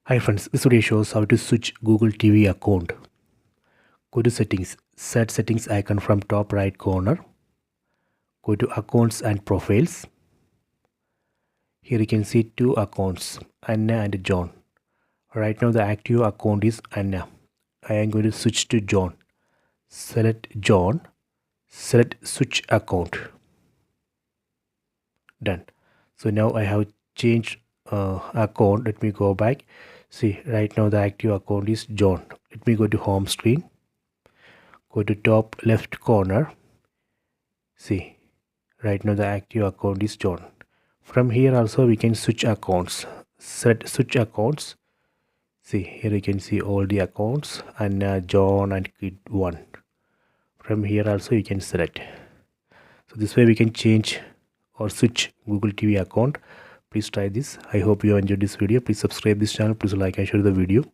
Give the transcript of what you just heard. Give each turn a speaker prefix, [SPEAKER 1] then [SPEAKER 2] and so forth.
[SPEAKER 1] Hi friends, this video shows how to switch Google TV account. Go to settings, set settings icon from top right corner. Go to accounts and profiles. Here you can see two accounts, Anna and John. Right now the active account is Anna. I am going to switch to John. Select John. Select switch account. Done. So now I have changed account. Let me go back. See, right now the active account is John. Let me go to home screen. Go to top left corner. See, right now the active account is John. From here also we can switch accounts. Set switch accounts. See, here you can see all the accounts and John and kid 1. From here also you can select. So this way we can change or switch Google TV account. Please try this. I hope you enjoyed this video. Please subscribe this channel. Please like and share the video.